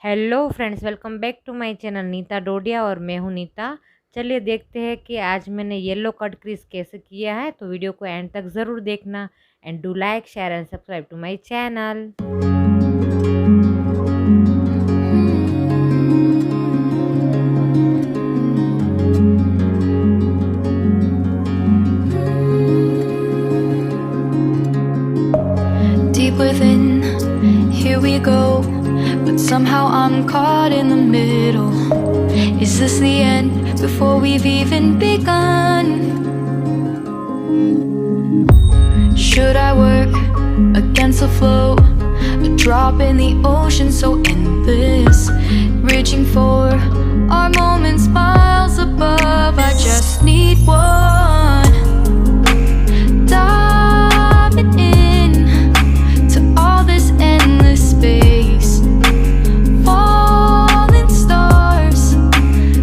Hello friends, welcome back to my channel Neeta Dodiya और मैं हूं नीता। चलिए देखते हैं कि आज मैंने येलो कट क्रीज कैसे किया है। तो वीडियो को एंड तक ज़रूर देखना and do like share and subscribe to my channel. Deep within, here we go. But somehow I'm caught in the middle. Is this the end before we've even begun? Should I work against the flow? A drop in the ocean so endless, reaching for our moments miles above. I just need one. Diving in to all this endless space, falling stars,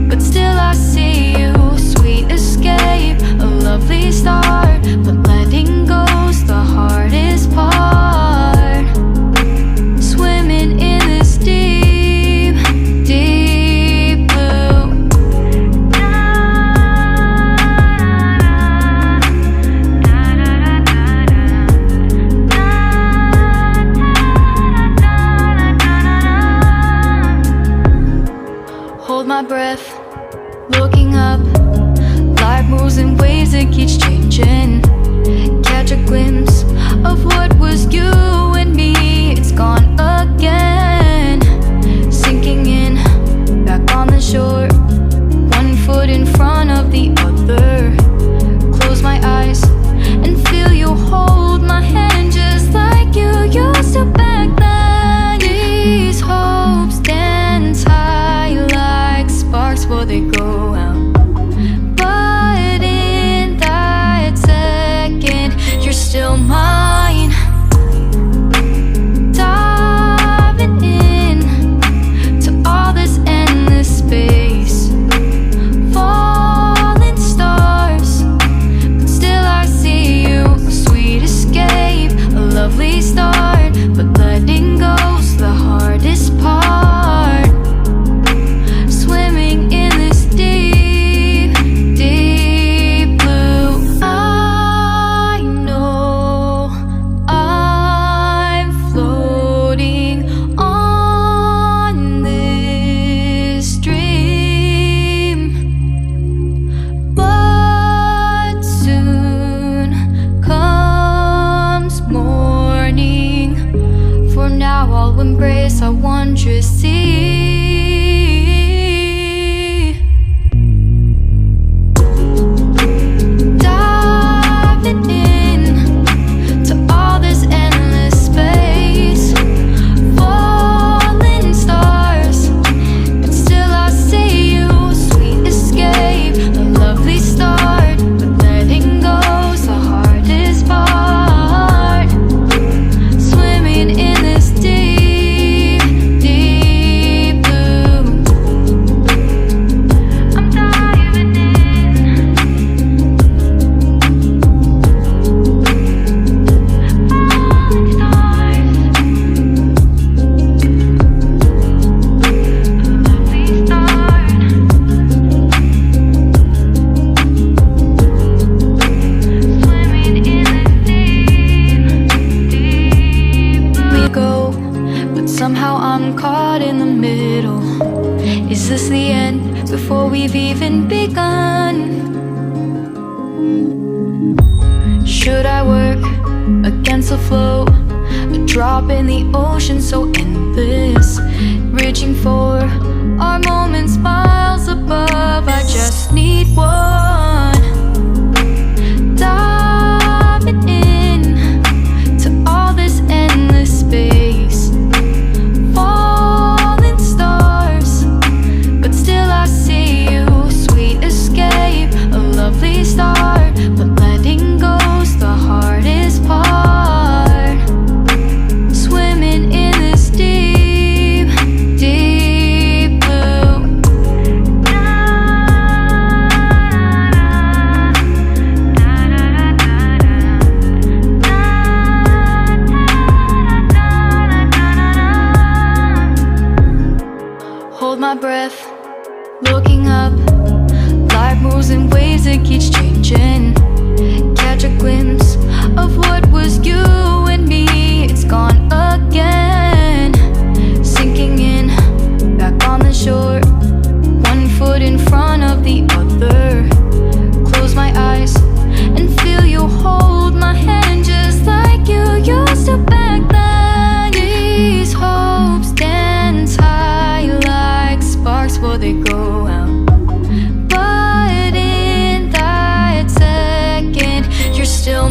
but still I see you. Sweet escape, a lovely start, but letting go's the hardest part. Swimming in this deep, deep blue. Hold my breath, looking up. Life moves in waves that keeps changing. Catch a glimpse of what was you and me. It's gone again. Sinking in, back on the shore. One foot in front of the other. Close my eyes and feel you hold my hand just like you used to back then. These hopes dance high like sparks before they go out. But in that second, you're still mine. Diving in to all this endless space, falling stars, but still I see you. A sweet escape, a lovely start, but letting go's the hardest part. Swimming in this deep, deep blue. I know I'm floating on this dream, but soon comes morning. For now I'll embrace our wondrous sea. Diving in to all this endless space, falling stars, but still I see you. Sweet escape, a lovely start, but letting go's the hardest part. Swimming in this deep, deep blue. I'm diving in. Falling stars, lovely start. Swimming in this deep, deep blue. We go, but somehow I'm caught in the middle. Is this the end before we've even begun? Should I work against the flow? A drop in the ocean so endless, reaching for our moments miles above. I just need one. Diving in to all this endless space, falling stars, but still I see you. Sweet escape, a lovely start, but letting go's the hardest part. Swimming in this deep, my breath, looking up. Life moves in waves, it keeps changing. Catch a glimpse of what was you and me. It's gone again, sinking in, back on the shore. One foot in front of the other. Close my eyes and feel you hold my hand just like you used to back then. These hopes dance high like sparks before they go out. But in that second, you're still